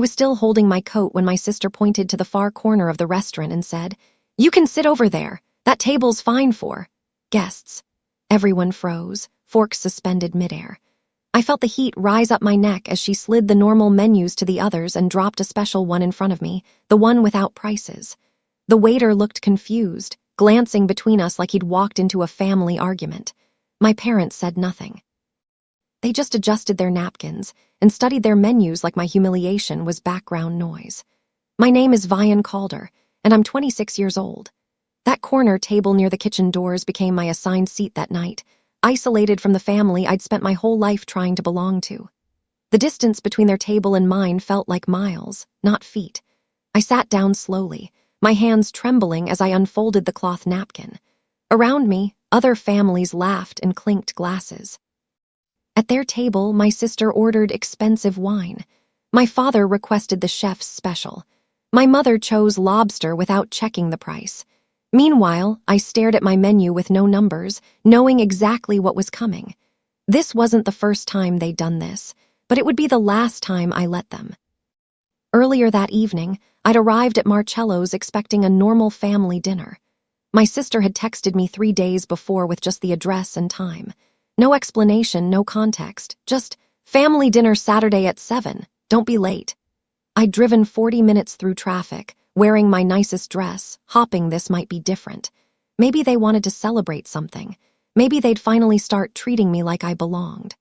was still holding my coat when my sister pointed to the far corner of the restaurant and said, "You can sit over there. That table's fine for guests." Everyone froze, forks suspended midair. I felt the heat rise up my neck as she slid the normal menus to the others and dropped a special one in front of me, the one without prices. The waiter looked confused, glancing between us like he'd walked into a family argument. My parents said nothing. They just adjusted their napkins and studied their menus like my humiliation was background noise. My name is Vian Calder, and I'm 26 years old. That corner table near the kitchen doors became my assigned seat that night, isolated from the family I'd spent my whole life trying to belong to. The distance between their table and mine felt like miles, not feet. I sat down slowly, my hands trembling as I unfolded the cloth napkin. Around me, other families laughed and clinked glasses. At their table, my sister ordered expensive wine. My father requested the chef's special. My mother chose lobster without checking the price. Meanwhile, I stared at my menu with no numbers, knowing exactly what was coming. This wasn't the first time they'd done this, but it would be the last time I let them. Earlier that evening, I'd arrived at Marcello's expecting a normal family dinner. My sister had texted me 3 days before with just the address and time. No explanation, no context, just family dinner Saturday at 7, don't be late. I'd driven 40 minutes through traffic, wearing my nicest dress, hoping this might be different. Maybe they wanted to celebrate something. Maybe they'd finally start treating me like I belonged.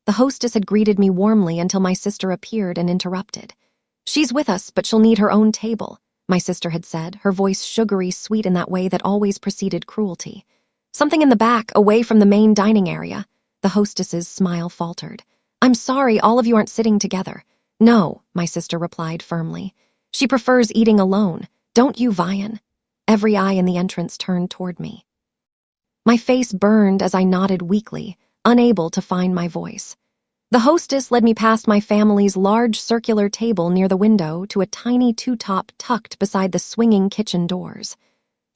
The hostess had greeted me warmly until my sister appeared and interrupted. "She's with us, but she'll need her own table," my sister had said, her voice sugary sweet in that way that always preceded cruelty. "Something in the back, away from the main dining area." The hostess's smile faltered. "I'm sorry, all of you aren't sitting together." "No," my sister replied firmly. "She prefers eating alone. Don't you, Vian?" Every eye in the entrance turned toward me. My face burned as I nodded weakly, unable to find my voice. The hostess led me past my family's large circular table near the window to a tiny two-top tucked beside the swinging kitchen doors.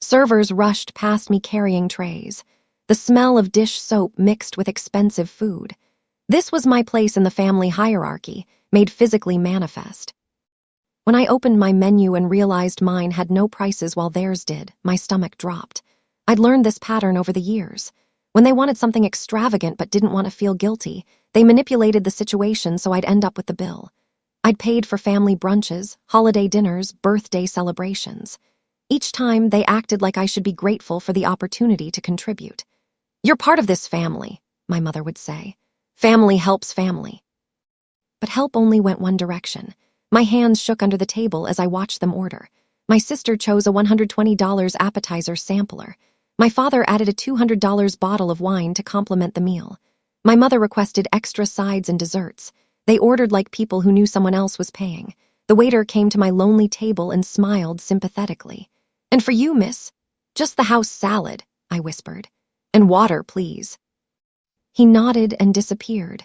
Servers rushed past me carrying trays. The smell of dish soap mixed with expensive food. This was my place in the family hierarchy, made physically manifest. When I opened my menu and realized mine had no prices while theirs did, my stomach dropped. I'd learned this pattern over the years. When they wanted something extravagant but didn't want to feel guilty, they manipulated the situation so I'd end up with the bill. I'd paid for family brunches, holiday dinners, birthday celebrations. Each time, they acted like I should be grateful for the opportunity to contribute. "You're part of this family," my mother would say. "Family helps family." But help only went one direction. My hands shook under the table as I watched them order. My sister chose a $120 appetizer sampler. My father added a $200 bottle of wine to complement the meal. My mother requested extra sides and desserts. They ordered like people who knew someone else was paying. The waiter came to my lonely table and smiled sympathetically. "And for you, miss?" "Just the house salad," I whispered. "And water, please." He nodded and disappeared.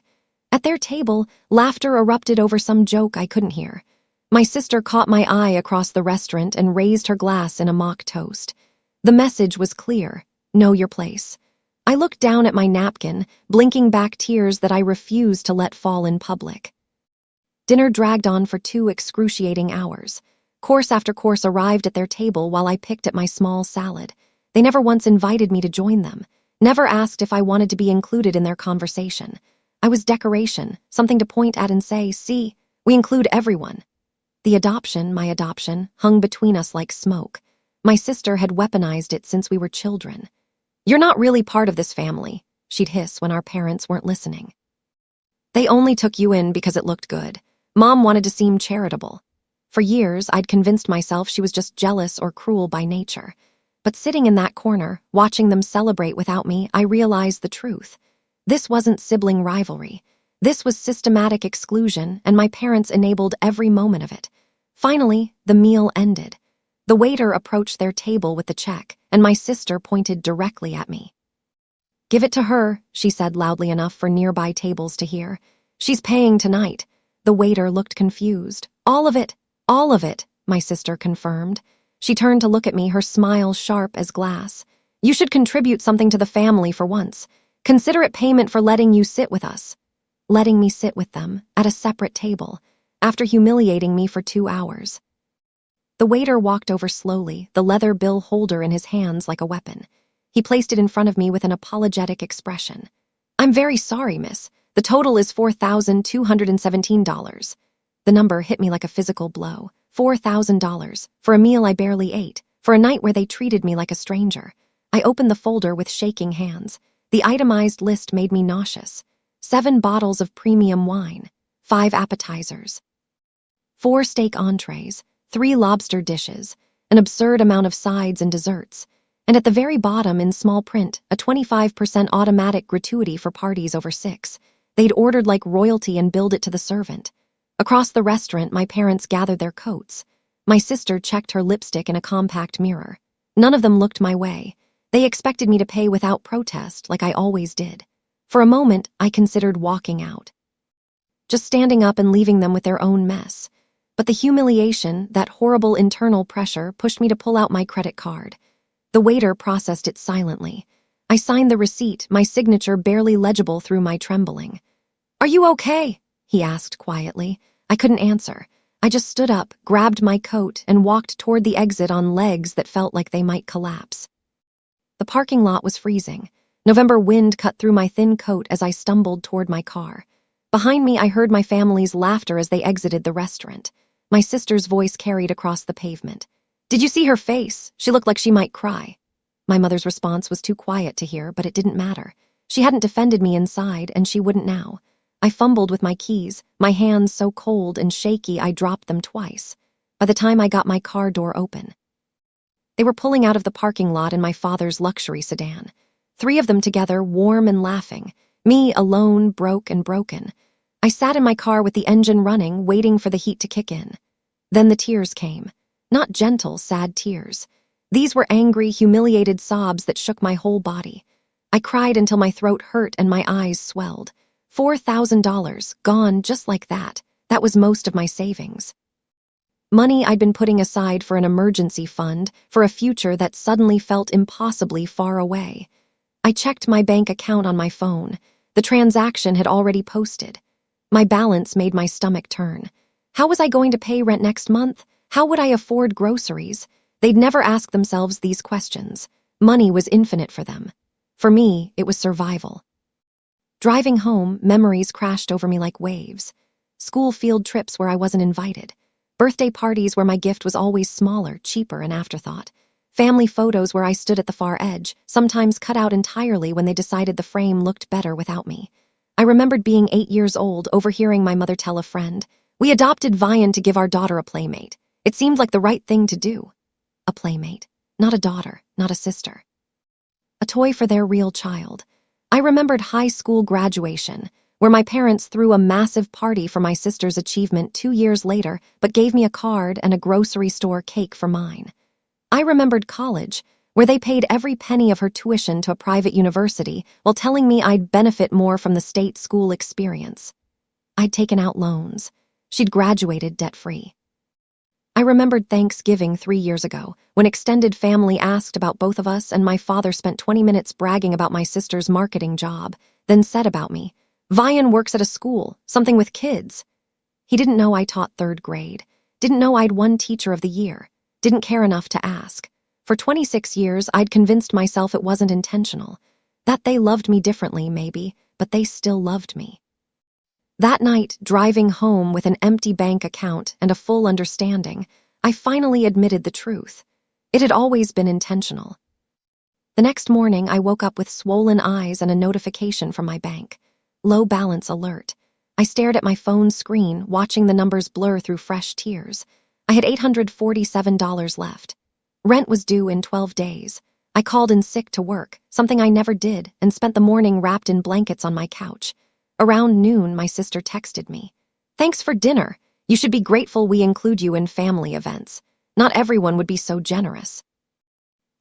At their table, laughter erupted over some joke I couldn't hear. My sister caught my eye across the restaurant and raised her glass in a mock toast. The message was clear: know your place. I looked down at my napkin, blinking back tears that I refused to let fall in public. Dinner dragged on for 2 excruciating hours. Course after course arrived at their table while I picked at my small salad. They never once invited me to join them, never asked if I wanted to be included in their conversation. I was decoration, something to point at and say, "See, we include everyone." My adoption, hung between us like smoke. My sister had weaponized it since we were children. "You're not really part of this family," she'd hiss when our parents weren't listening. "They only took you in because it looked good. Mom wanted to seem charitable." For years, I'd convinced myself she was just jealous or cruel by nature. But sitting in that corner, watching them celebrate without me, I realized the truth. This wasn't sibling rivalry. This was systematic exclusion, and my parents enabled every moment of it. Finally, the meal ended. The waiter approached their table with the check, and my sister pointed directly at me. "Give it to her," she said loudly enough for nearby tables to hear. "She's paying tonight." The waiter looked confused. "All of it," my sister confirmed. She turned to look at me, her smile sharp as glass. "You should contribute something to the family for once. Consider it payment for letting you sit with us." Letting me sit with them, at a separate table. after humiliating me for 2 hours. The waiter walked over slowly, the leather bill holder in his hands like a weapon. He placed it in front of me with an apologetic expression. "I'm very sorry, miss. The total is $4,217. The number hit me like a physical blow. $4,000 for a meal I barely ate, for a night where they treated me like a stranger. I opened the folder with shaking hands. The itemized list made me nauseous. 7 bottles of premium wine, 5 appetizers, 4 steak entrees, 3 lobster dishes, an absurd amount of sides and desserts, and at the very bottom in small print, a 25% automatic gratuity for parties over 6. They'd ordered like royalty and billed it to the servant. Across the restaurant, my parents gathered their coats. My sister checked her lipstick in a compact mirror. None of them looked my way. They expected me to pay without protest, like I always did. For a moment, I considered walking out, just standing up and leaving them with their own mess. But the humiliation, that horrible internal pressure, pushed me to pull out my credit card. The waiter processed it silently. I signed the receipt, my signature barely legible through my trembling. "Are you okay?" he asked quietly. I couldn't answer. I just stood up, grabbed my coat, and walked toward the exit on legs that felt like they might collapse. The parking lot was freezing. November wind cut through my thin coat as I stumbled toward my car. Behind me, I heard my family's laughter as they exited the restaurant. My sister's voice carried across the pavement. "Did you see her face? She looked like she might cry." My mother's response was too quiet to hear, but it didn't matter. She hadn't defended me inside, and she wouldn't now. I fumbled with my keys, my hands so cold and shaky I dropped them twice. By the time I got my car door open, they were pulling out of the parking lot in my father's luxury sedan. 3 of them together, warm and laughing. Me alone, broke and broken. I sat in my car with the engine running, waiting for the heat to kick in. Then the tears came. Not gentle, sad tears. These were angry, humiliated sobs that shook my whole body. I cried until my throat hurt and my eyes swelled. $4,000, gone just like that. That was most of my savings. Money I'd been putting aside for an emergency fund, for a future that suddenly felt impossibly far away. I checked my bank account on my phone. The transaction had already posted. My balance made my stomach turn. How was I going to pay rent next month? How would I afford groceries? They'd never ask themselves these questions. Money was infinite for them. For me, it was survival. Driving home, memories crashed over me like waves. School field trips where I wasn't invited. Birthday parties where my gift was always smaller, cheaper, an afterthought. Family photos where I stood at the far edge, sometimes cut out entirely when they decided the frame looked better without me. I remembered being 8 years old, overhearing my mother tell a friend, "We adopted Vian to give our daughter a playmate. It seemed like the right thing to do." A playmate, not a daughter, not a sister. A toy for their real child. I remembered high school graduation, where my parents threw a massive party for my sister's achievement 2 years later, but gave me a card and a grocery store cake for mine. I remembered college, where they paid every penny of her tuition to a private university while telling me I'd benefit more from the state school experience. I'd taken out loans. She'd graduated debt-free. I remembered Thanksgiving 3 years ago, when extended family asked about both of us and my father spent 20 minutes bragging about my sister's marketing job, then said about me, "Vian works at a school, something with kids." He didn't know I taught 3rd grade, didn't know I'd won Teacher of the Year, didn't care enough to ask. For 26 years, I'd convinced myself it wasn't intentional, that they loved me differently, maybe, but they still loved me. That night, driving home with an empty bank account and a full understanding, I finally admitted the truth. It had always been intentional. The next morning, I woke up with swollen eyes and a notification from my bank. Low balance alert. I stared at my phone screen, watching the numbers blur through fresh tears. I had $847 left. Rent was due in 12 days. I called in sick to work, something I never did, and spent the morning wrapped in blankets on my couch. Around noon, my sister texted me. "Thanks for dinner. You should be grateful we include you in family events. Not everyone would be so generous."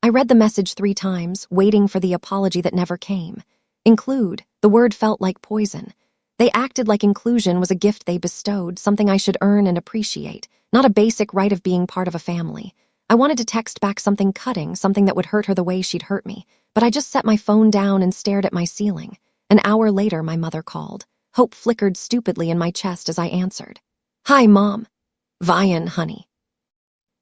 I read the message 3 times, waiting for the apology that never came. Include, the word felt like poison. They acted like inclusion was a gift they bestowed, something I should earn and appreciate, not a basic right of being part of a family. I wanted to text back something cutting, something that would hurt her the way she'd hurt me, but I just set my phone down and stared at my ceiling. An hour later, my mother called. Hope flickered stupidly in my chest as I answered. Hi, Mom. Vian, honey.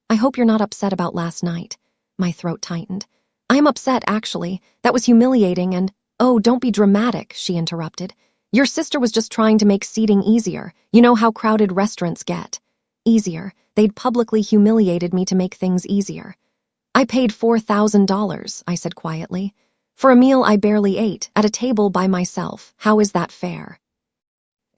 I hope you're not upset about last night. My throat tightened. I am upset, actually. That was humiliating and— Oh, don't be dramatic, she interrupted. Your sister was just trying to make seating easier. You know how crowded restaurants get. Easier. They'd publicly humiliated me to make things easier. I paid $4,000, I said quietly. For a meal I barely ate, at a table by myself. How is that fair?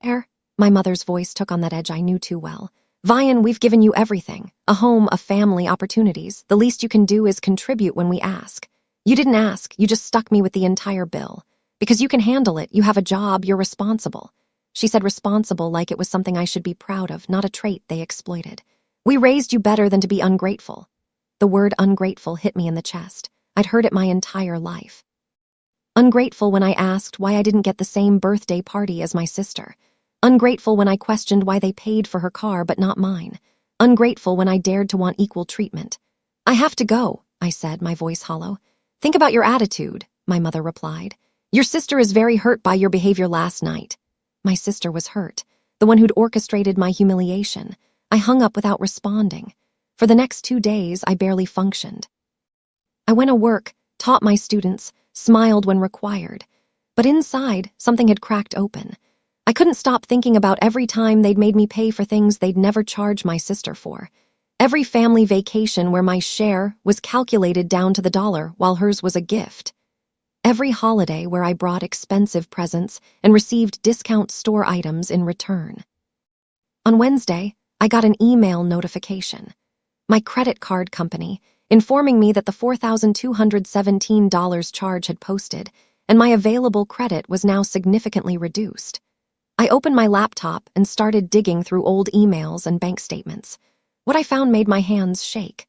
Fair? My mother's voice took on that edge I knew too well. Vian, we've given you everything. A home, a family, opportunities. The least you can do is contribute when we ask. You didn't ask, you just stuck me with the entire bill. Because you can handle it, you have a job, you're responsible. She said responsible like it was something I should be proud of, not a trait they exploited. We raised you better than to be ungrateful. The word ungrateful hit me in the chest. I'd heard it my entire life. Ungrateful when I asked why I didn't get the same birthday party as my sister. Ungrateful when I questioned why they paid for her car but not mine. Ungrateful when I dared to want equal treatment. I have to go, I said, my voice hollow. Think about your attitude, my mother replied. Your sister is very hurt by your behavior last night. My sister was hurt, the one who'd orchestrated my humiliation. I hung up without responding. For the next 2 days, I barely functioned. I went to work, taught my students, smiled when required. But inside, something had cracked open. I couldn't stop thinking about every time they'd made me pay for things they'd never charged my sister for. Every family vacation where my share was calculated down to the dollar while hers was a gift. Every holiday where I brought expensive presents and received discount store items in return. On Wednesday, I got an email notification. My credit card company, informing me that the $4,217 charge had posted, and my available credit was now significantly reduced. I opened my laptop and started digging through old emails and bank statements. What I found made my hands shake.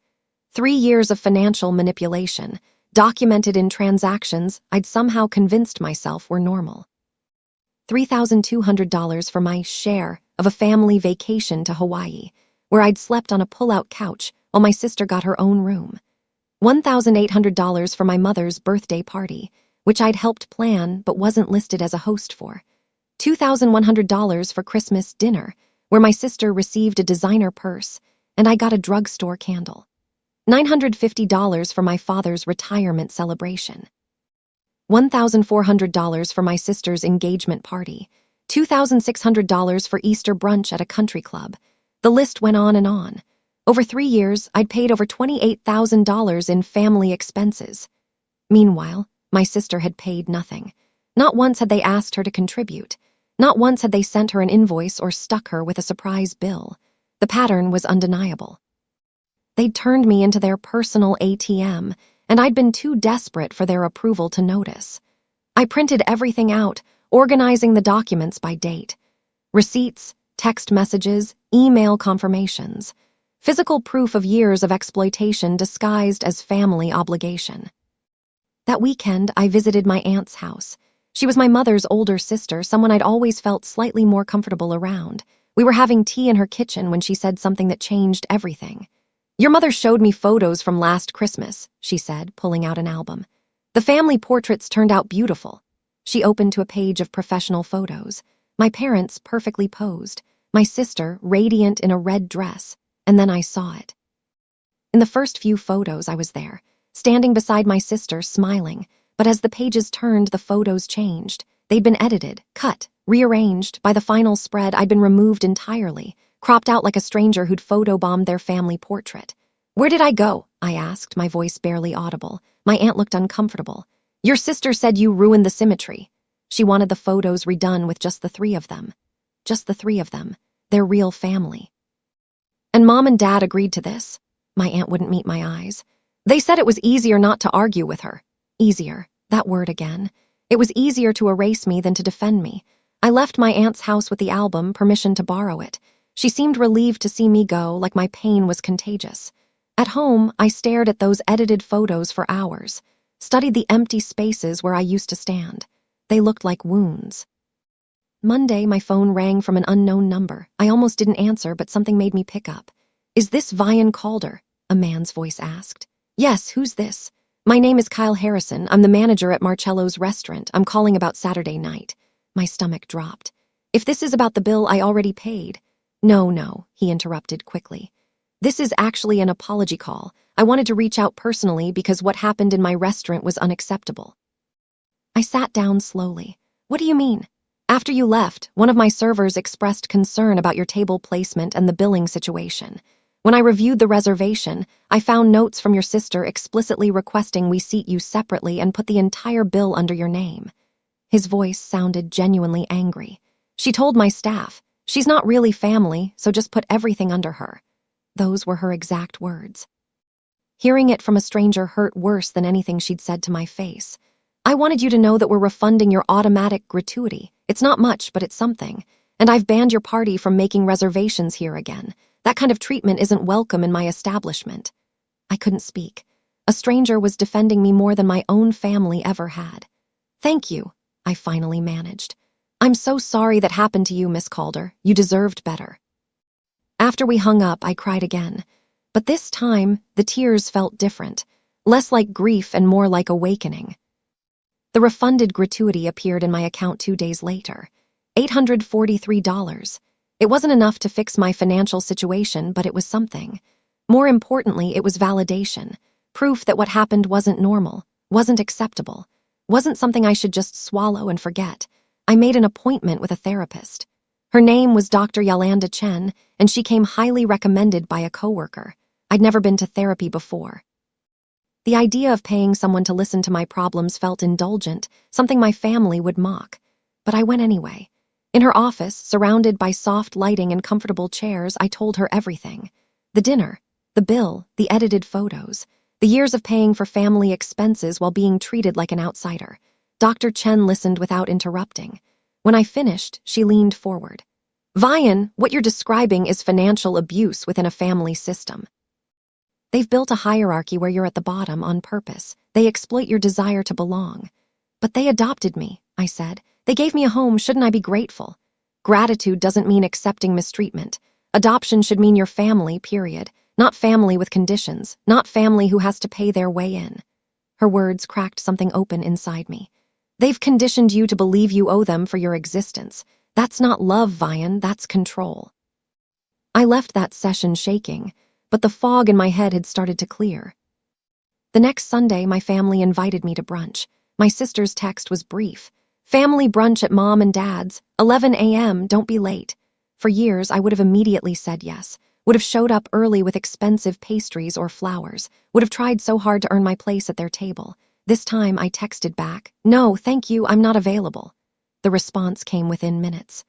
3 years of financial manipulation, documented in transactions I'd somehow convinced myself were normal. $3,200 for my share of a family vacation to Hawaii, where I'd slept on a pull-out couch while my sister got her own room. $1,800 for my mother's birthday party, which I'd helped plan but wasn't listed as a host for. $2,100 for Christmas dinner, where my sister received a designer purse and I got a drugstore candle. $950 for my father's retirement celebration. $1,400 for my sister's engagement party. $2,600 for Easter brunch at a country club. The list went on and on. Over 3 years, I'd paid over $28,000 in family expenses. Meanwhile, my sister had paid nothing. Not once had they asked her to contribute. Not once had they sent her an invoice or stuck her with a surprise bill. The pattern was undeniable. They'd turned me into their personal ATM, and I'd been too desperate for their approval to notice. I printed everything out, organizing the documents by date. Receipts, text messages, email confirmations. Physical proof of years of exploitation disguised as family obligation. That weekend, I visited my aunt's house. She was my mother's older sister, someone I'd always felt slightly more comfortable around. We were having tea in her kitchen when she said something that changed everything. Your mother showed me photos from last Christmas, she said, pulling out an album. The family portraits turned out beautiful. She opened to a page of professional photos. My parents perfectly posed. My sister radiant in a red dress. And then I saw it. In the first few photos, I was there, standing beside my sister, smiling. But as the pages turned, the photos changed. They'd been edited, cut, rearranged. By the final spread, I'd been removed entirely, cropped out like a stranger who'd photobombed their family portrait. Where did I go? I asked, my voice barely audible. My aunt looked uncomfortable. Your sister said you ruined the symmetry. She wanted the photos redone with just the 3 of them. Just the 3 of them. Their real family. And Mom and Dad agreed to this. My aunt wouldn't meet my eyes. They said it was easier not to argue with her. Easier. That word again. It was easier to erase me than to defend me. I left my aunt's house with the album, permission to borrow it. She seemed relieved to see me go, like my pain was contagious. At home, I stared at those edited photos for hours, studied the empty spaces where I used to stand. They looked like wounds. Monday, my phone rang from an unknown number. I almost didn't answer, but something made me pick up. Is this Vian Calder? A man's voice asked. Yes, who's this? My name is Kyle Harrison. I'm the manager at Marcello's restaurant. I'm calling about Saturday night. My stomach dropped. If this is about the bill I already paid. No, he interrupted quickly. This is actually an apology call. I wanted to reach out personally because what happened in my restaurant was unacceptable. I sat down slowly. What do you mean? After you left, one of my servers expressed concern about your table placement and the billing situation. When I reviewed the reservation, I found notes from your sister explicitly requesting we seat you separately and put the entire bill under your name. His voice sounded genuinely angry. She told my staff, she's not really family, so just put everything under her. Those were her exact words. Hearing it from a stranger hurt worse than anything she'd said to my face. I wanted you to know that we're refunding your automatic gratuity. It's not much, but it's something. And I've banned your party from making reservations here again. That kind of treatment isn't welcome in my establishment. I couldn't speak. A stranger was defending me more than my own family ever had. Thank you, I finally managed. I'm so sorry that happened to you, Miss Calder. You deserved better. After we hung up, I cried again. But this time, the tears felt different. Less like grief and more like awakening. The refunded gratuity appeared in my account 2 days later. $843. It wasn't enough to fix my financial situation, but it was something. More importantly, it was validation. Proof that what happened wasn't normal, wasn't acceptable, wasn't something I should just swallow and forget. I made an appointment with a therapist. Her name was Dr. Yolanda Chen, and she came highly recommended by a coworker. I'd never been to therapy before. The idea of paying someone to listen to my problems felt indulgent, something my family would mock. But I went anyway. In her office, surrounded by soft lighting and comfortable chairs, I told her everything. The dinner, the bill, the edited photos, the years of paying for family expenses while being treated like an outsider. Dr. Chen listened without interrupting. When I finished, she leaned forward. Vian, what you're describing is financial abuse within a family system. They've built a hierarchy where you're at the bottom on purpose. They exploit your desire to belong. But they adopted me, I said. They gave me a home, shouldn't I be grateful? Gratitude doesn't mean accepting mistreatment. Adoption should mean your family, period. Not family with conditions, not family who has to pay their way in. Her words cracked something open inside me. They've conditioned you to believe you owe them for your existence. That's not love, Vian, that's control. I left that session shaking, but the fog in my head had started to clear. The next Sunday, my family invited me to brunch. My sister's text was brief. Family brunch at Mom and Dad's, 11 a.m., don't be late. For years, I would have immediately said yes, would have showed up early with expensive pastries or flowers, would have tried so hard to earn my place at their table. This time, I texted back, no, thank you, I'm not available. The response came within minutes.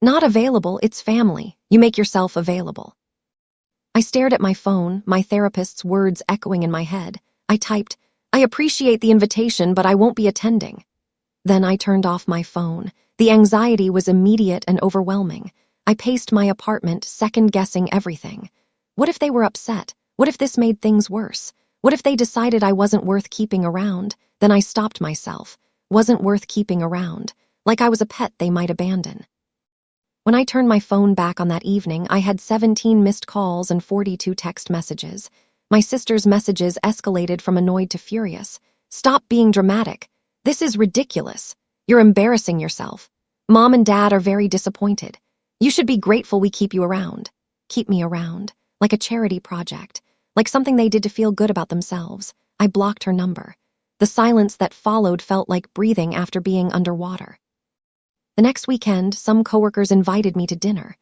Not available, it's family. You make yourself available. I stared at my phone, my therapist's words echoing in my head. I typed, I appreciate the invitation, but I won't be attending. Then I turned off my phone. The anxiety was immediate and overwhelming. I paced my apartment, second-guessing everything. What if they were upset? What if this made things worse? What if they decided I wasn't worth keeping around? Then I stopped myself. Wasn't worth keeping around. Like I was a pet they might abandon. When I turned my phone back on that evening, I had 17 missed calls and 42 text messages. My sister's messages escalated from annoyed to furious. Stop being dramatic. This is ridiculous. You're embarrassing yourself. Mom and Dad are very disappointed. You should be grateful we keep you around. Keep me around. Like a charity project. Like something they did to feel good about themselves. I blocked her number. The silence that followed felt like breathing after being underwater. The next weekend, some coworkers invited me to dinner.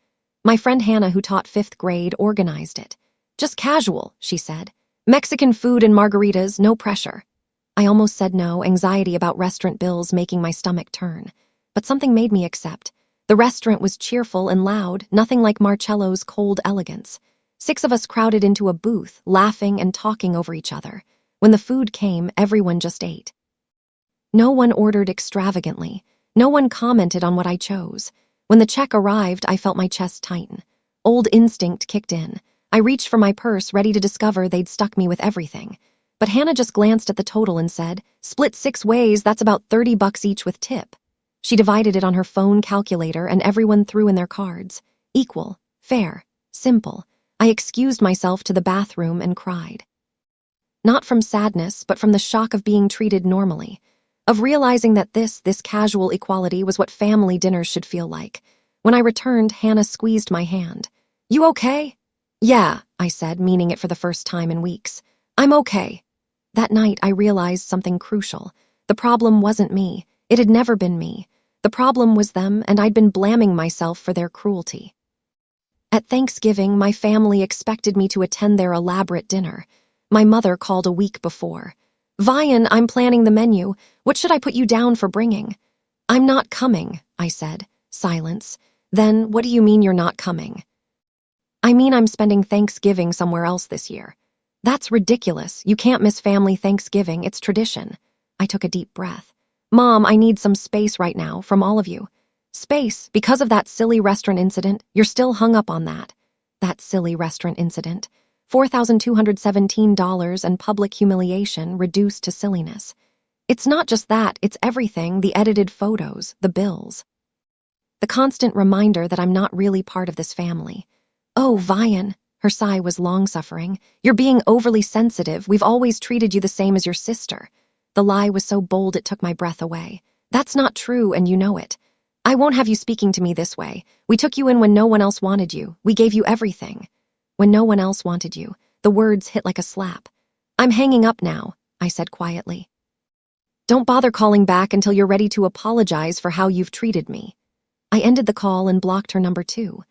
My friend Hannah, who taught 5th grade, organized it. Just casual, she said. Mexican food and margaritas, no pressure. I almost said no, anxiety about restaurant bills making my stomach turn. But something made me accept. The restaurant was cheerful and loud, nothing like Marcello's cold elegance. 6 of us crowded into a booth, laughing and talking over each other. When the food came, everyone just ate. No one ordered extravagantly. No one commented on what I chose. When the check arrived, I felt my chest tighten. Old instinct kicked in. I reached for my purse, ready to discover they'd stuck me with everything. But Hannah just glanced at the total and said, split 6 ways, that's about $30 each with tip. She divided it on her phone calculator and everyone threw in their cards. Equal, fair, simple. I excused myself to the bathroom and cried. Not from sadness, but from the shock of being treated normally. Of realizing that this casual equality was what family dinners should feel like. When I returned, Hannah squeezed my hand. You okay? Yeah, I said, meaning it for the first time in weeks. I'm okay. That night, I realized something crucial. The problem wasn't me. It had never been me. The problem was them, and I'd been blaming myself for their cruelty. At Thanksgiving, my family expected me to attend their elaborate dinner. My mother called a week before. Vian, I'm planning the menu. What should I put you down for bringing? I'm not coming, I said. Silence. Then, what do you mean you're not coming? I mean I'm spending Thanksgiving somewhere else this year. That's ridiculous. You can't miss family Thanksgiving. It's tradition. I took a deep breath. Mom, I need some space right now from all of you. Space, because of that silly restaurant incident, you're still hung up on that. That silly restaurant incident. $4,217 and public humiliation reduced to silliness. It's not just that, it's everything, the edited photos, the bills. The constant reminder that I'm not really part of this family. Oh, Vian, her sigh was long-suffering. You're being overly sensitive. We've always treated you the same as your sister. The lie was so bold it took my breath away. That's not true, and you know it. I won't have you speaking to me this way. We took you in when no one else wanted you. We gave you everything. When no one else wanted you, the words hit like a slap. I'm hanging up now, I said quietly. Don't bother calling back until you're ready to apologize for how you've treated me. I ended the call and blocked her number 2.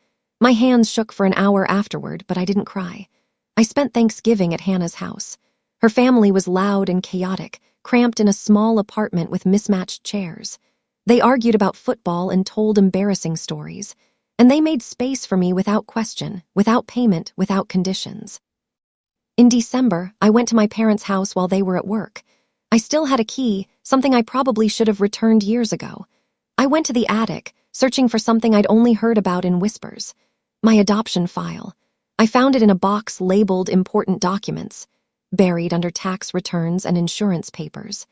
My hands shook for an hour afterward, but I didn't cry. I spent Thanksgiving at Hannah's house. Her family was loud and chaotic, cramped in a small apartment with mismatched chairs. They argued about football and told embarrassing stories, and they made space for me without question, without payment, without conditions. In December, I went to my parents' house while they were at work. I still had a key, something I probably should have returned years ago. I went to the attic, searching for something I'd only heard about in whispers. My adoption file. I found it in a box labeled important documents, buried under tax returns and insurance papers.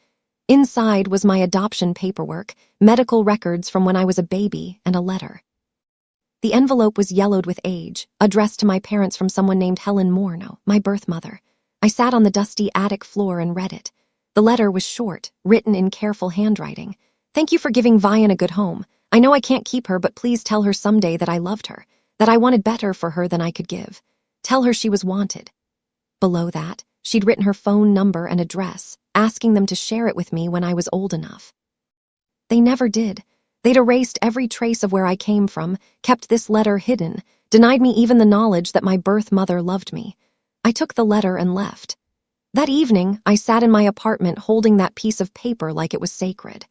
Inside was my adoption paperwork, medical records from when I was a baby, and a letter. The envelope was yellowed with age, addressed to my parents from someone named Helen Morno, my birth mother. I sat on the dusty attic floor and read it. The letter was short, written in careful handwriting. Thank you for giving Vian a good home. I know I can't keep her, but please tell her someday that I loved her, that I wanted better for her than I could give. Tell her she was wanted. Below that, she'd written her phone number and address, asking them to share it with me when I was old enough. They never did. They'd erased every trace of where I came from, kept this letter hidden, denied me even the knowledge that my birth mother loved me. I took the letter and left. That evening, I sat in my apartment holding that piece of paper like it was sacred.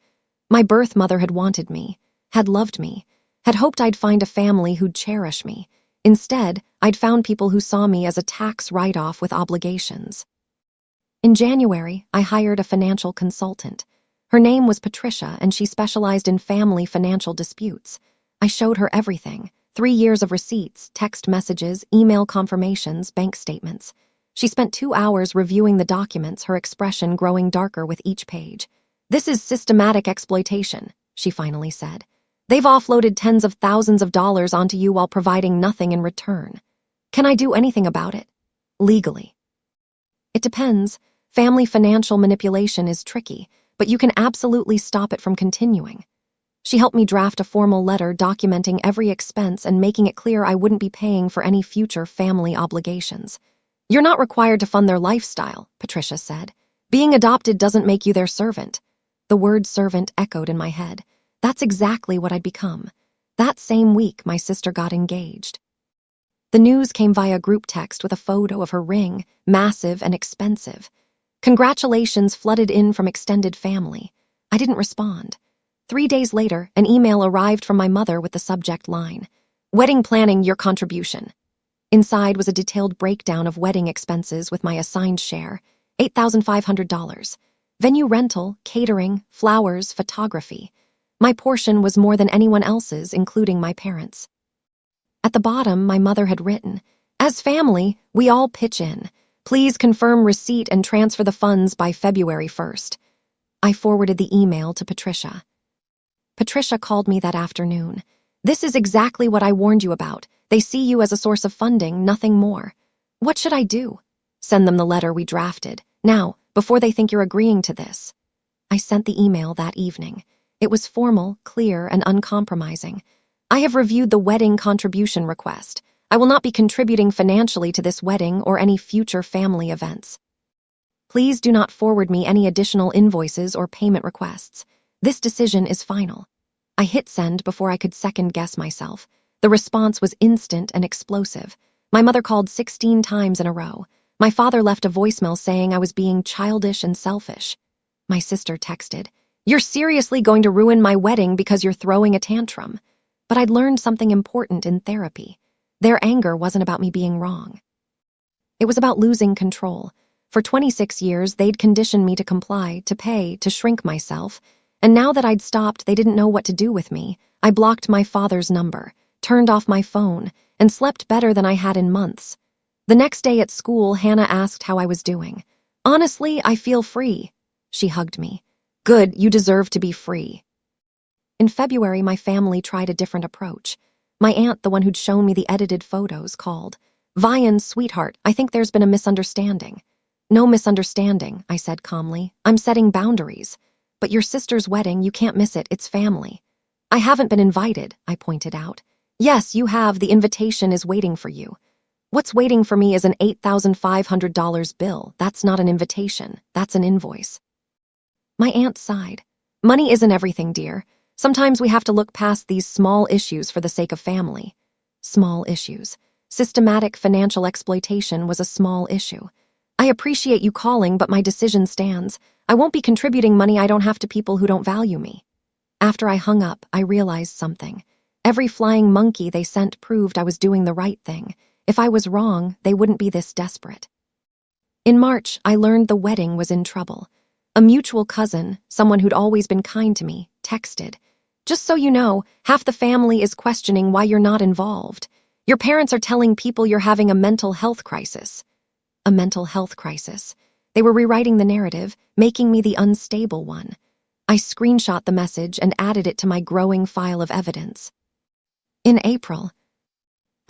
My birth mother had wanted me, had loved me, had hoped I'd find a family who'd cherish me. Instead, I'd found people who saw me as a tax write-off with obligations. In January, I hired a financial consultant. Her name was Patricia, and she specialized in family financial disputes. I showed her everything, 3 years of receipts, text messages, email confirmations, bank statements. She spent 2 hours reviewing the documents, her expression growing darker with each page. This is systematic exploitation, she finally said. They've offloaded tens of thousands of dollars onto you while providing nothing in return. Can I do anything about it? Legally. It depends. Family financial manipulation is tricky, but you can absolutely stop it from continuing. She helped me draft a formal letter documenting every expense and making it clear I wouldn't be paying for any future family obligations. You're not required to fund their lifestyle, Patricia said. Being adopted doesn't make you their servant. The word servant echoed in my head. That's exactly what I'd become. That same week, my sister got engaged. The news came via group text with a photo of her ring, massive and expensive. Congratulations flooded in from extended family. I didn't respond. 3 days later, an email arrived from my mother with the subject line, "Wedding planning, your contribution." Inside was a detailed breakdown of wedding expenses with my assigned share, $8,500. Venue rental, catering, flowers, photography. My portion was more than anyone else's, including my parents. At the bottom, my mother had written, "As family, we all pitch in. Please confirm receipt and transfer the funds by February 1st. I forwarded the email to Patricia. Patricia called me that afternoon. "This is exactly what I warned you about. They see you as a source of funding, nothing more. What should I do?" "Send them the letter we drafted. Now, before they think you're agreeing to this." I sent the email that evening. It was formal, clear, and uncompromising. "I have reviewed the wedding contribution request. I will not be contributing financially to this wedding or any future family events. Please do not forward me any additional invoices or payment requests. This decision is final. I hit send before I could second-guess myself. The response was instant and explosive. My mother called 16 times in a row. My father left a voicemail saying I was being childish and selfish. My sister texted, "You're seriously going to ruin my wedding because you're throwing a tantrum." But I'd learned something important in therapy. Their anger wasn't about me being wrong. It was about losing control. For 26 years, they'd conditioned me to comply, to pay, to shrink myself. And now that I'd stopped, they didn't know what to do with me. I blocked my father's number, turned off my phone, and slept better than I had in months. The next day at school, Hannah asked how I was doing. "Honestly, I feel free." She hugged me. "Good, you deserve to be free." In February, my family tried a different approach. My aunt, the one who'd shown me the edited photos, called. "Vian, sweetheart, I think there's been a misunderstanding." "No misunderstanding," I said calmly. "I'm setting boundaries. But your sister's wedding, you can't miss it, it's family." "I haven't been invited," I pointed out. "Yes, you have, the invitation is waiting for you." "What's waiting for me is an $8,500 bill. That's not an invitation, that's an invoice." My aunt sighed. "Money isn't everything, dear. Sometimes we have to look past these small issues for the sake of family." Small issues. Systematic financial exploitation was a small issue. "I appreciate you calling, but my decision stands. I won't be contributing money I don't have to people who don't value me." After I hung up, I realized something. Every flying monkey they sent proved I was doing the right thing. If I was wrong, they wouldn't be this desperate. In March, I learned the wedding was in trouble. A mutual cousin, someone who'd always been kind to me, texted, "Just so you know, half the family is questioning why you're not involved. Your parents are telling people you're having a mental health crisis." A mental health crisis. They were rewriting the narrative, making me the unstable one. I screenshot the message and added it to my growing file of evidence. In April,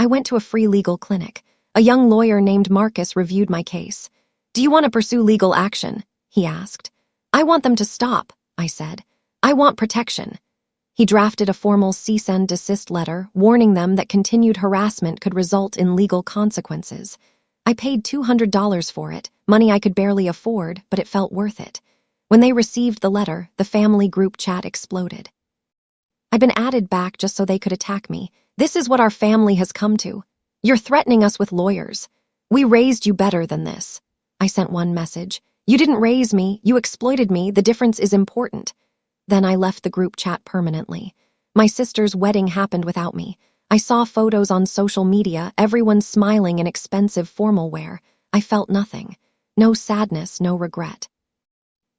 I went to a free legal clinic. A young lawyer named Marcus reviewed my case. "Do you want to pursue legal action?" he asked. "I want them to stop," I said. "I want protection." He drafted a formal cease and desist letter, warning them that continued harassment could result in legal consequences. I paid $200 for it, money I could barely afford, but it felt worth it. When they received the letter, the family group chat exploded. I'd been added back just so they could attack me. "This is what our family has come to. You're threatening us with lawyers. We raised you better than this." I sent one message. "You didn't raise me, you exploited me, the difference is important." Then I left the group chat permanently. My sister's wedding happened without me. I saw photos on social media, everyone smiling in expensive formal wear. I felt nothing. No sadness, no regret.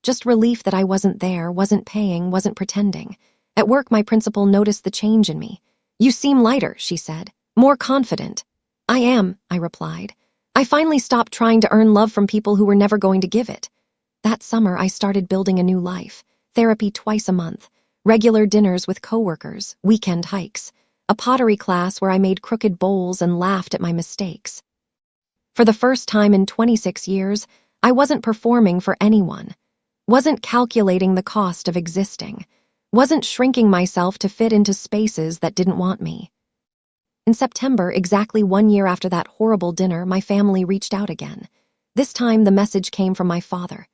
Just relief that I wasn't there, wasn't paying, wasn't pretending. At work, my principal noticed the change in me. "You seem lighter," she said. "More confident." "I am," I replied. "I finally stopped trying to earn love from people who were never going to give it." That summer, I started building a new life. Therapy twice a month, regular dinners with coworkers, weekend hikes, a pottery class where I made crooked bowls and laughed at my mistakes. For the first time in 26 years, I wasn't performing for anyone, wasn't calculating the cost of existing, wasn't shrinking myself to fit into spaces that didn't want me. In September, exactly 1 year after that horrible dinner, my family reached out again. This time, the message came from my father.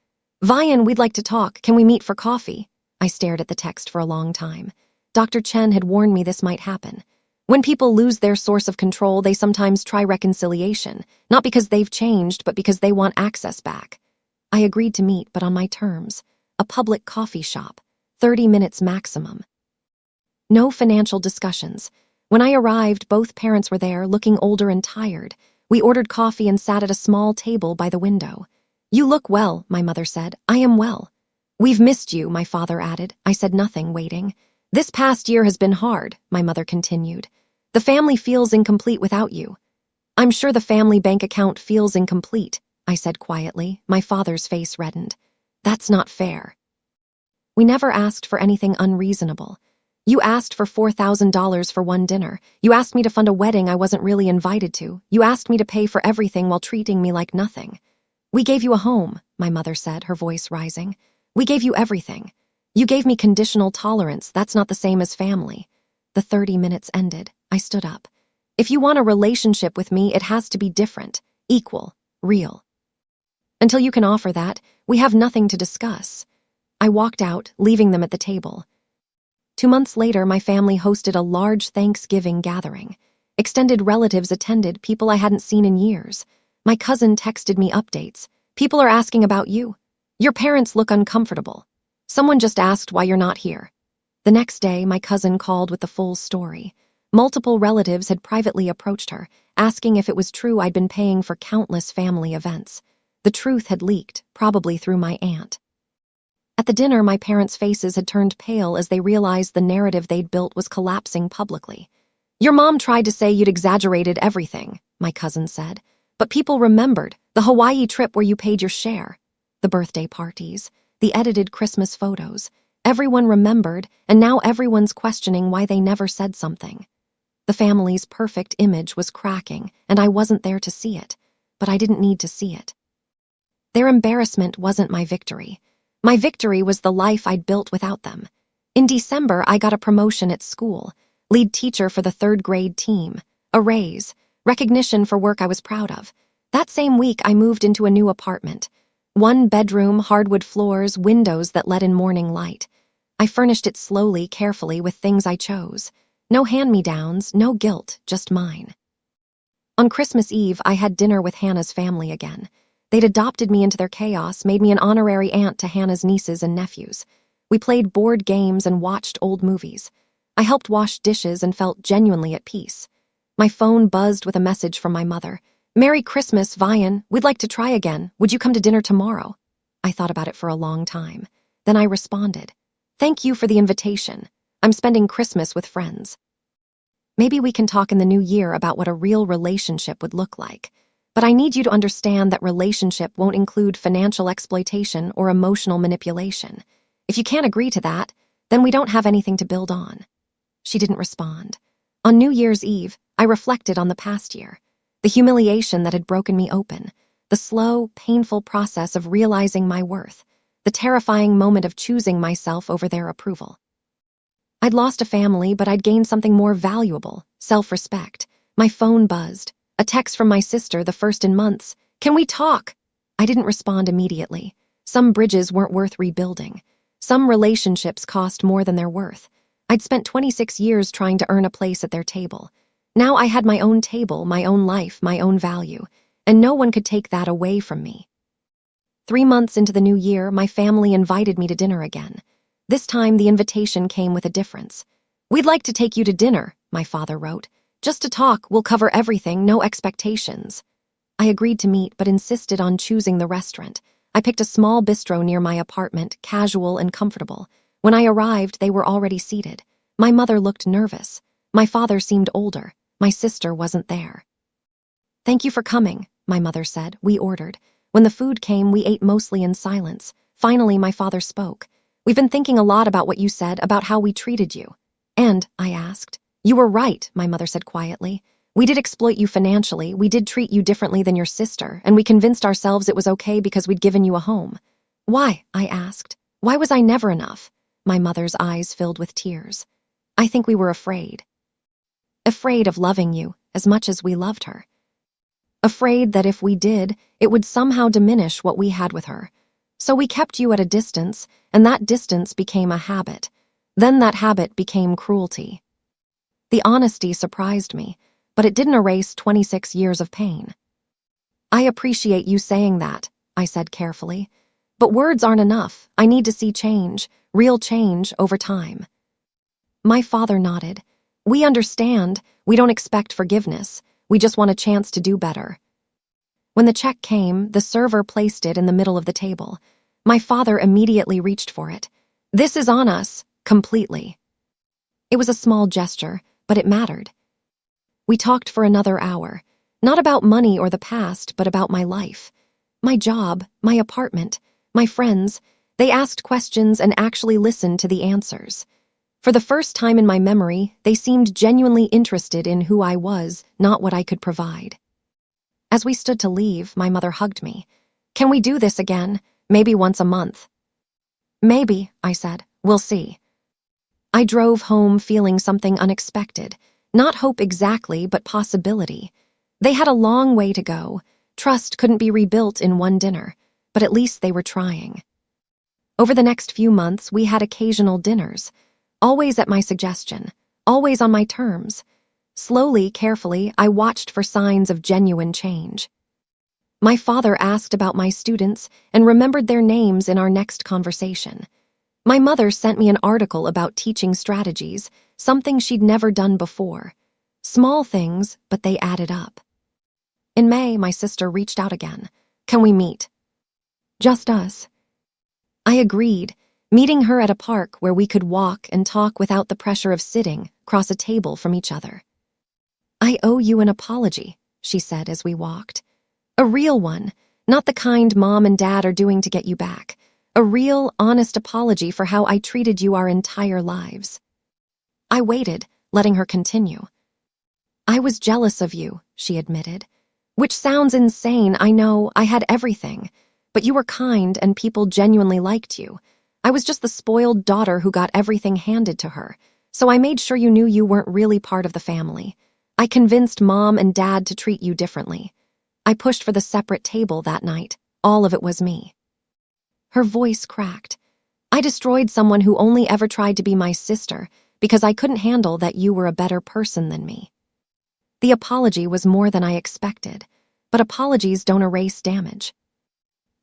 "Vian, we'd like to talk. Can we meet for coffee?" I stared at the text for a long time. Dr. Chen had warned me this might happen. When people lose their source of control, they sometimes try reconciliation, not because they've changed, but because they want access back. I agreed to meet, but on my terms. A public coffee shop, 30 minutes maximum. No financial discussions. When I arrived, both parents were there, looking older and tired. We ordered coffee and sat at a small table by the window. "You look well," my mother said. "I am well." "We've missed you," my father added. I said nothing, waiting. "This past year has been hard," my mother continued. "The family feels incomplete without you." "I'm sure the family bank account feels incomplete," I said quietly. My father's face reddened. "That's not fair." "We never asked for anything unreasonable. You asked for $4,000 for one dinner. You asked me to fund a wedding I wasn't really invited to. You asked me to pay for everything while treating me like nothing. We gave you a home," my mother said, her voice rising. "We gave you everything. You gave me conditional tolerance. That's not the same as family." The 30 minutes ended. I stood up. If you want a relationship with me, it has to be different, equal, real. Until you can offer that, we have nothing to discuss. I walked out, leaving them at the table. 2 months later, my family hosted a large Thanksgiving gathering. Extended relatives attended, people I hadn't seen in years. My cousin texted me updates. People are asking about you. Your parents look uncomfortable. Someone just asked why you're not here. The next day, my cousin called with the full story. Multiple relatives had privately approached her, asking if it was true I'd been paying for countless family events. The truth had leaked, probably through my aunt. At the dinner, my parents' faces had turned pale as they realized the narrative they'd built was collapsing publicly. Your mom tried to say you'd exaggerated everything, my cousin said. But people remembered the Hawaii trip where you paid your share, the birthday parties, the edited Christmas photos. Everyone remembered, and now everyone's questioning why they never said something. The family's perfect image was cracking, and I wasn't there to see it. But I didn't need to see it. Their embarrassment wasn't my victory. My victory was the life I'd built without them. In December, I got a promotion at school, lead teacher for the 3rd grade team, a raise, recognition for work I was proud of. That same week, I moved into a new apartment. 1 bedroom, hardwood floors, windows that let in morning light. I furnished it slowly, carefully, with things I chose. No hand-me-downs, no guilt, just mine. On Christmas Eve, I had dinner with Hannah's family again. They'd adopted me into their chaos, made me an honorary aunt to Hannah's nieces and nephews. We played board games and watched old movies. I helped wash dishes and felt genuinely at peace. My phone buzzed with a message from my mother. Merry Christmas, Vian. We'd like to try again. Would you come to dinner tomorrow? I thought about it for a long time. Then I responded. Thank you for the invitation. I'm spending Christmas with friends. Maybe we can talk in the new year about what a real relationship would look like. But I need you to understand that relationship won't include financial exploitation or emotional manipulation. If you can't agree to that, then we don't have anything to build on. She didn't respond. On New Year's Eve, I reflected on the past year, the humiliation that had broken me open, the slow, painful process of realizing my worth, the terrifying moment of choosing myself over their approval. I'd lost a family, but I'd gained something more valuable, self-respect. My phone buzzed. A text from my sister, the first in months. Can we talk? I didn't respond immediately. Some bridges weren't worth rebuilding. Some relationships cost more than they're worth. I'd spent 26 years trying to earn a place at their table. Now I had my own table, my own life, my own value, and no one could take that away from me. 3 months into the new year, my family invited me to dinner again. This time, the invitation came with a difference. We'd like to take you to dinner, my father wrote. Just to talk, we'll cover everything, no expectations. I agreed to meet, but insisted on choosing the restaurant. I picked a small bistro near my apartment, casual and comfortable. When I arrived, they were already seated. My mother looked nervous. My father seemed older. My sister wasn't there. Thank you for coming, my mother said. We ordered. When the food came, we ate mostly in silence. Finally, my father spoke. We've been thinking a lot about what you said, about how we treated you. And, I asked. You were right, my mother said quietly. We did exploit you financially, we did treat you differently than your sister, and we convinced ourselves it was okay because we'd given you a home. Why? I asked. Why was I never enough? My mother's eyes filled with tears. I think we were afraid. Afraid of loving you as much as we loved her. Afraid that if we did, it would somehow diminish what we had with her. So we kept you at a distance, and that distance became a habit. Then that habit became cruelty. The honesty surprised me, but it didn't erase 26 years of pain. I appreciate you saying that, I said carefully. But words aren't enough. I need to see change, real change, over time. My father nodded. We understand. We don't expect forgiveness. We just want a chance to do better. When the check came, the server placed it in the middle of the table. My father immediately reached for it. This is on us, completely. It was a small gesture, but it mattered. We talked for another hour, not about money or the past, but about my life. My job, my apartment, my friends. They asked questions and actually listened to the answers. For the first time in my memory, they seemed genuinely interested in who I was, not what I could provide. As we stood to leave, my mother hugged me. Can we do this again? Maybe once a month. Maybe, I said. We'll see. I drove home feeling something unexpected. Not hope exactly, but possibility. They had a long way to go. Trust couldn't be rebuilt in one dinner, but at least they were trying. Over the next few months, we had occasional dinners, always at my suggestion, always on my terms. Slowly, carefully, I watched for signs of genuine change. My father asked about my students and remembered their names in our next conversation. My mother sent me an article about teaching strategies, something she'd never done before. Small things, but they added up. In May, my sister reached out again. "Can we meet?" "Just us." I agreed, meeting her at a park where we could walk and talk without the pressure of sitting across a table from each other. "I owe you an apology," she said as we walked. "A real one, not the kind Mom and Dad are doing to get you back. A real, honest apology for how I treated you our entire lives." I waited, letting her continue. "I was jealous of you," she admitted. "Which sounds insane, I know. I had everything. But you were kind and people genuinely liked you. I was just the spoiled daughter who got everything handed to her, so I made sure you knew you weren't really part of the family. I convinced Mom and Dad to treat you differently. I pushed for the separate table that night. All of it was me." Her voice cracked. "I destroyed someone who only ever tried to be my sister because I couldn't handle that you were a better person than me." The apology was more than I expected, but apologies don't erase damage.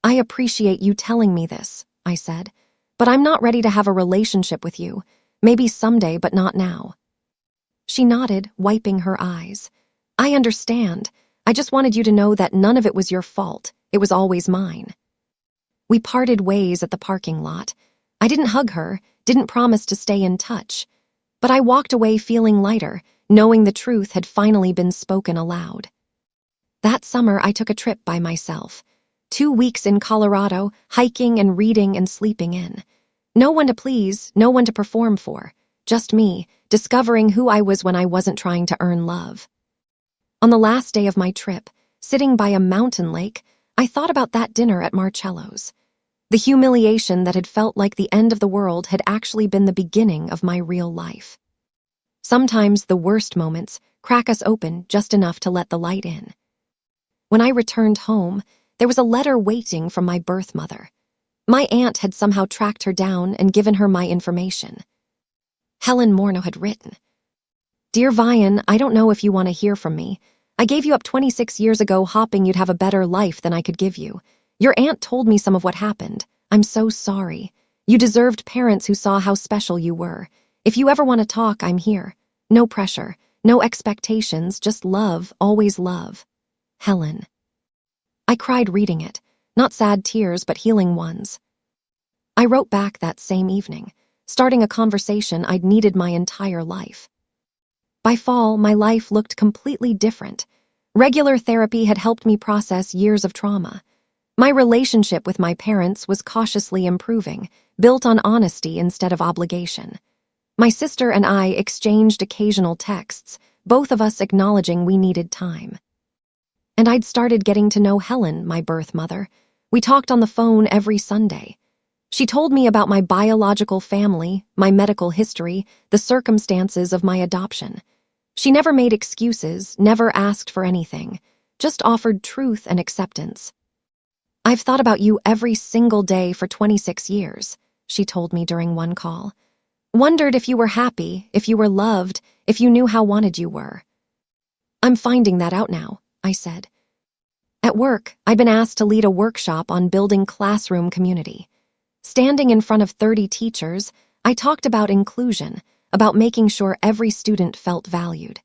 "I appreciate you telling me this," I said, "but I'm not ready to have a relationship with you. Maybe someday, but not now." She nodded, wiping her eyes. "I understand. I just wanted you to know that none of it was your fault. It was always mine." We parted ways at the parking lot. I didn't hug her, didn't promise to stay in touch. But I walked away feeling lighter, knowing the truth had finally been spoken aloud. That summer, I took a trip by myself. 2 weeks in Colorado, hiking and reading and sleeping in. No one to please, no one to perform for. Just me, discovering who I was when I wasn't trying to earn love. On the last day of my trip, sitting by a mountain lake, I thought about that dinner at Marcello's. The humiliation that had felt like the end of the world had actually been the beginning of my real life. Sometimes the worst moments crack us open just enough to let the light in. When I returned home, there was a letter waiting from my birth mother. My aunt had somehow tracked her down and given her my information. Helen Morneau had written, "Dear Vian, I don't know if you want to hear from me. I gave you up 26 years ago hoping you'd have a better life than I could give you. Your aunt told me some of what happened. I'm so sorry. You deserved parents who saw how special you were. If you ever want to talk, I'm here. No pressure, no expectations, just love, always love. Helen." I cried reading it, not sad tears, but healing ones. I wrote back that same evening, starting a conversation I'd needed my entire life. By fall, my life looked completely different. Regular therapy had helped me process years of trauma. My relationship with my parents was cautiously improving, built on honesty instead of obligation. My sister and I exchanged occasional texts, both of us acknowledging we needed time. And I'd started getting to know Helen, my birth mother. We talked on the phone every Sunday. She told me about my biological family, my medical history, the circumstances of my adoption. She never made excuses, never asked for anything, just offered truth and acceptance. "I've thought about you every single day for 26 years, she told me during one call. "Wondered if you were happy, if you were loved, if you knew how wanted you were." "I'm finding that out now," I said. At work, I'd been asked to lead a workshop on building classroom community. Standing in front of 30 teachers, I talked about inclusion, about making sure every student felt valued.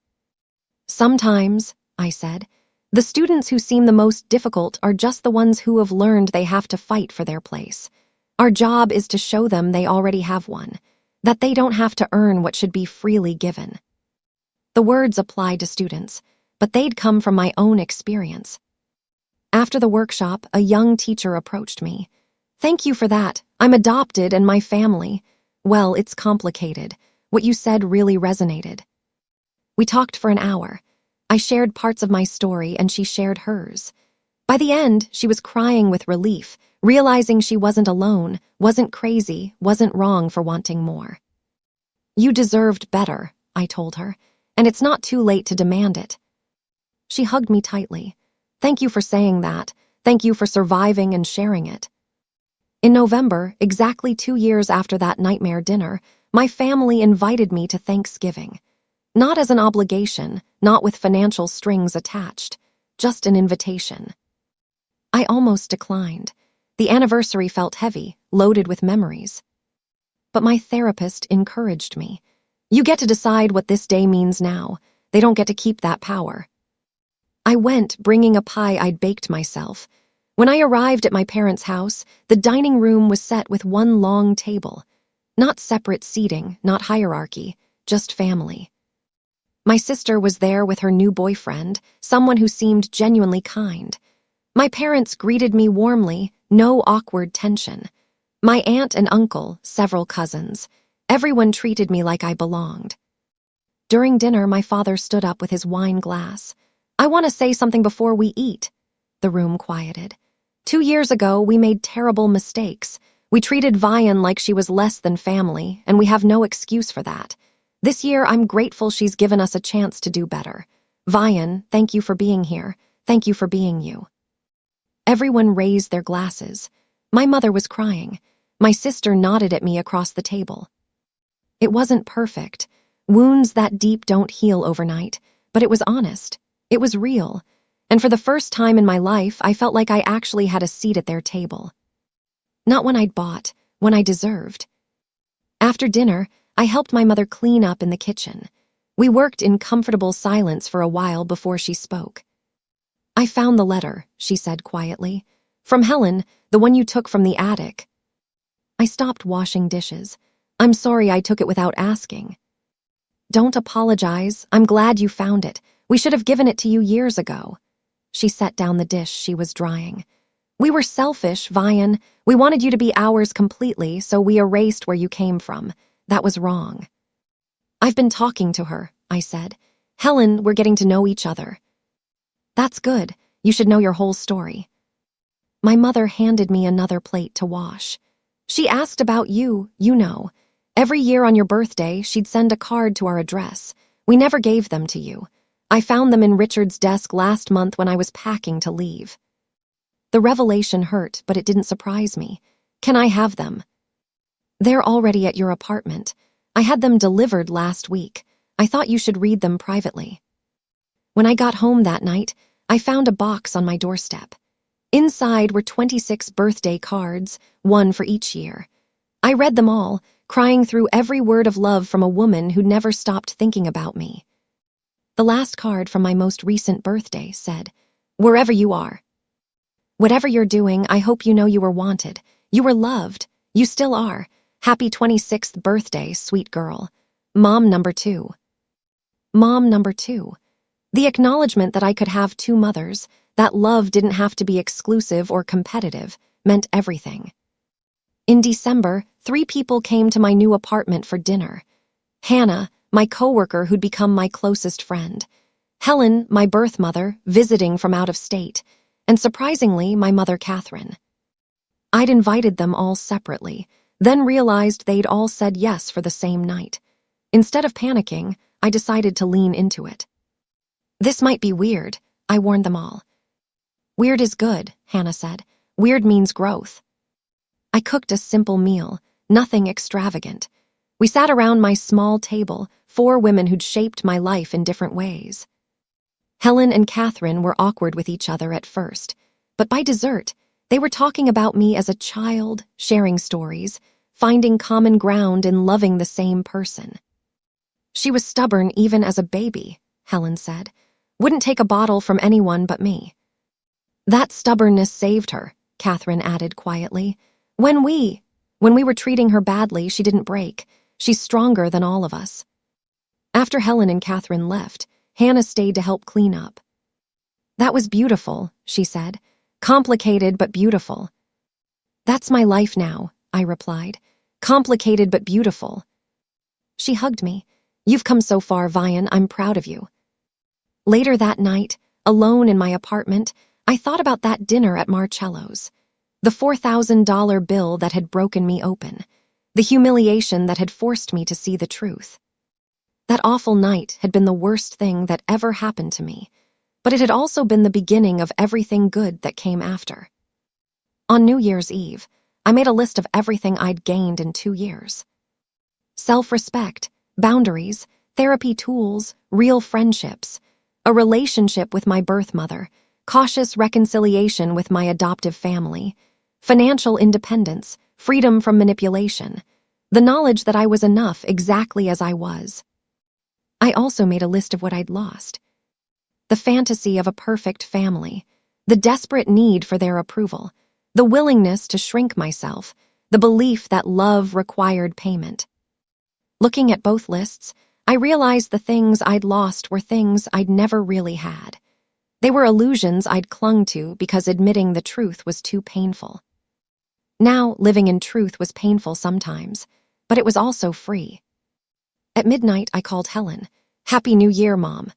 "Sometimes," I said, "the students who seem the most difficult are just the ones who have learned they have to fight for their place. Our job is to show them they already have one, that they don't have to earn what should be freely given." The words applied to students, but they'd come from my own experience. After the workshop, a young teacher approached me. "Thank you for that. I'm adopted and my family. Well, it's complicated. What you said really resonated." We talked for an hour. I shared parts of my story and she shared hers. By the end, she was crying with relief, realizing she wasn't alone, wasn't crazy, wasn't wrong for wanting more. "You deserved better," I told her, and it's not too late to demand it." She hugged me tightly. "Thank you for saying that. Thank you for surviving and sharing it." In November, exactly 2 years after that nightmare dinner, my family invited me to Thanksgiving. Not as an obligation, not with financial strings attached, just an invitation. I almost declined. The anniversary felt heavy, loaded with memories. But my therapist encouraged me. "You get to decide what this day means now. They don't get to keep that power." I went, bringing a pie I'd baked myself. When I arrived at my parents' house, the dining room was set with one long table. Not separate seating, not hierarchy, just family. My sister was there with her new boyfriend, someone who seemed genuinely kind. My parents greeted me warmly, no awkward tension. My aunt and uncle, several cousins. Everyone treated me like I belonged. During dinner, my father stood up with his wine glass. "I want to say something before we eat." The room quieted. 2 years ago, we made terrible mistakes. We treated Vian like she was less than family, and we have no excuse for that. This year, I'm grateful she's given us a chance to do better. Vian, thank you for being here. Thank you for being you. Everyone raised their glasses. My mother was crying. My sister nodded at me across the table. It wasn't perfect. Wounds that deep don't heal overnight, but it was honest. It was real. And for the first time in my life, I felt like I actually had a seat at their table. Not one I'd bought, one I deserved. After dinner, I helped my mother clean up in the kitchen. We worked in comfortable silence for a while before she spoke. "I found the letter," she said quietly. "From Helen, the one you took from the attic." I stopped washing dishes. "I'm sorry I took it without asking." "Don't apologize. I'm glad you found it. We should have given it to you years ago." She set down the dish she was drying. "We were selfish, Vian. We wanted you to be ours completely, so we erased where you came from. That was wrong." "I've been talking to her," I said. "Helen, we're getting to know each other." "That's good. You should know your whole story." My mother handed me another plate to wash. "She asked about you, you know. Every year on your birthday, she'd send a card to our address. We never gave them to you. I found them in Richard's desk last month when I was packing to leave." The revelation hurt, but it didn't surprise me. "Can I have them?" "They're already at your apartment. I had them delivered last week. I thought you should read them privately." When I got home that night, I found a box on my doorstep. Inside were 26 birthday cards, one for each year. I read them all, crying through every word of love from a woman who never stopped thinking about me. The last card from my most recent birthday said, "Wherever you are. Whatever you're doing, I hope you know you were wanted. You were loved. You still are. Happy 26th birthday, sweet girl. Mom number 2. Mom number 2. The acknowledgement that I could have 2 mothers, that love didn't have to be exclusive or competitive, meant everything. In December, 3 people came to my new apartment for dinner. Hannah, my coworker who'd become my closest friend. Helen, my birth mother, visiting from out of state. And surprisingly, my mother Catherine. I'd invited them all separately, then realized they'd all said yes for the same night. Instead of panicking, I decided to lean into it. "This might be weird," I warned them all. "Weird is good," Hannah said. "Weird means growth." I cooked a simple meal, nothing extravagant. We sat around my small table, 4 women who'd shaped my life in different ways. Helen and Catherine were awkward with each other at first, but by dessert, they were talking about me as a child, sharing stories, finding common ground in loving the same person. "She was stubborn even as a baby," Helen said. "Wouldn't take a bottle from anyone but me." "That stubbornness saved her," Catherine added quietly. When we were treating her badly, she didn't break. She's stronger than all of us." After Helen and Catherine left, Hannah stayed to help clean up. "That was beautiful," she said. "Complicated but beautiful." "That's my life now," I replied. "Complicated but beautiful." She hugged me. "You've come so far, Vian. I'm proud of you." Later that night, alone in my apartment, I thought about that dinner at Marcello's. The $4,000 bill that had broken me open. The humiliation that had forced me to see the truth. That awful night had been the worst thing that ever happened to me, but it had also been the beginning of everything good that came after. On New Year's Eve, I made a list of everything I'd gained in 2 years. Self-respect, boundaries, therapy tools, real friendships, a relationship with my birth mother, cautious reconciliation with my adoptive family, financial independence, freedom from manipulation, the knowledge that I was enough exactly as I was. I also made a list of what I'd lost. The fantasy of a perfect family, the desperate need for their approval, the willingness to shrink myself, the belief that love required payment. Looking at both lists, I realized the things I'd lost were things I'd never really had. They were illusions I'd clung to because admitting the truth was too painful. Now, living in truth was painful sometimes, but it was also free. At midnight, I called Helen. "Happy New Year, Mom."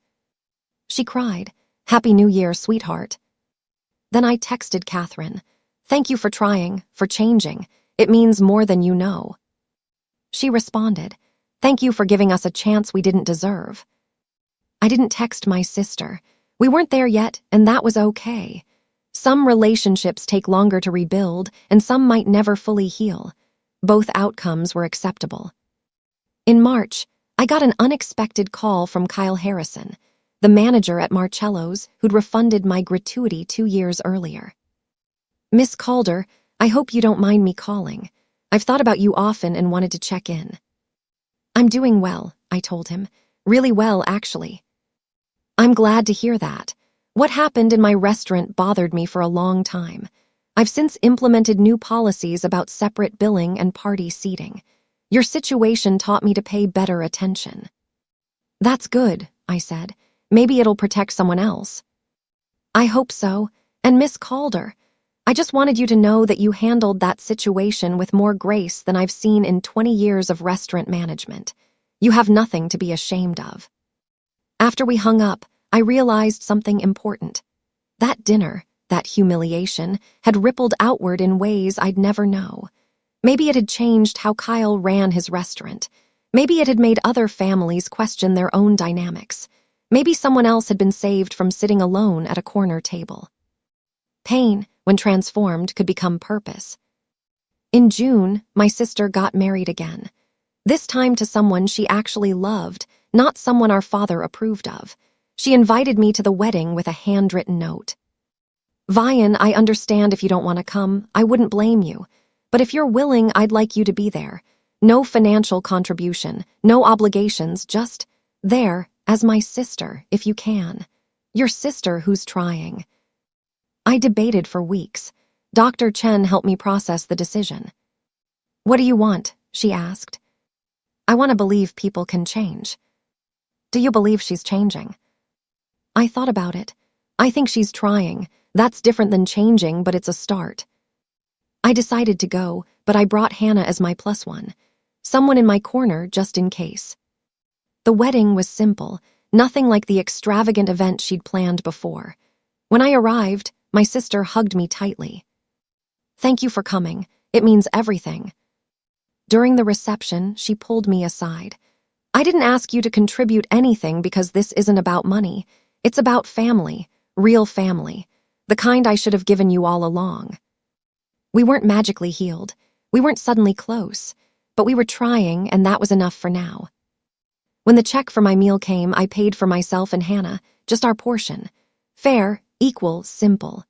She cried, "Happy New Year, sweetheart." Then I texted Catherine, "Thank you for trying, for changing. It means more than you know." She responded, "Thank you for giving us a chance we didn't deserve." I didn't text my sister. We weren't there yet, and that was okay. Some relationships take longer to rebuild, and some might never fully heal. Both outcomes were acceptable. In March, I got an unexpected call from Kyle Harrison, the manager at Marcello's who'd refunded my gratuity 2 years earlier. "Miss Calder, I hope you don't mind me calling. I've thought about you often and wanted to check in." "I'm doing well," I told him. "Really well, actually." "I'm glad to hear that. What happened in my restaurant bothered me for a long time. I've since implemented new policies about separate billing and party seating. Your situation taught me to pay better attention." "That's good," I said. "Maybe it'll protect someone else." "I hope so. And Miss Calder, I just wanted you to know that you handled that situation with more grace than I've seen in 20 years of restaurant management. You have nothing to be ashamed of." After we hung up, I realized something important. That dinner, that humiliation, had rippled outward in ways I'd never know. Maybe it had changed how Kyle ran his restaurant. Maybe it had made other families question their own dynamics. Maybe someone else had been saved from sitting alone at a corner table. Pain, when transformed, could become purpose. In June, my sister got married again. This time to someone she actually loved, not someone our father approved of. She invited me to the wedding with a handwritten note. "Vian, I understand if you don't want to come. I wouldn't blame you. But if you're willing, I'd like you to be there. No financial contribution, no obligations, just there, as my sister, if you can. Your sister who's trying." I debated for weeks. Dr. Chen helped me process the decision. "What do you want?" she asked. "I want to believe people can change." "Do you believe she's changing?" I thought about it. I think she's trying. That's different than changing, but it's a start. I decided to go, but I brought Hannah as my plus one. Someone in my corner just in case. The wedding was simple, nothing like the extravagant event she'd planned before. When I arrived, my sister hugged me tightly. "Thank you for coming. It means everything." During the reception, she pulled me aside. "I didn't ask you to contribute anything because this isn't about money. It's about family, real family, the kind I should have given you all along." We weren't magically healed. We weren't suddenly close, but we were trying, and that was enough for now. When the check for my meal came, I paid for myself and Hannah, just our portion. Fair, equal, simple.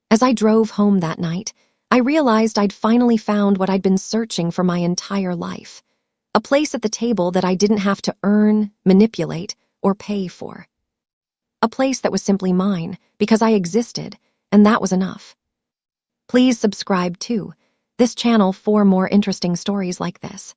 As I drove home that night, I realized I'd finally found what I'd been searching for my entire life. A place at the table that I didn't have to earn, manipulate, or pay for. A place that was simply mine, because I existed, and that was enough. Please subscribe too. This channel for more interesting stories like this.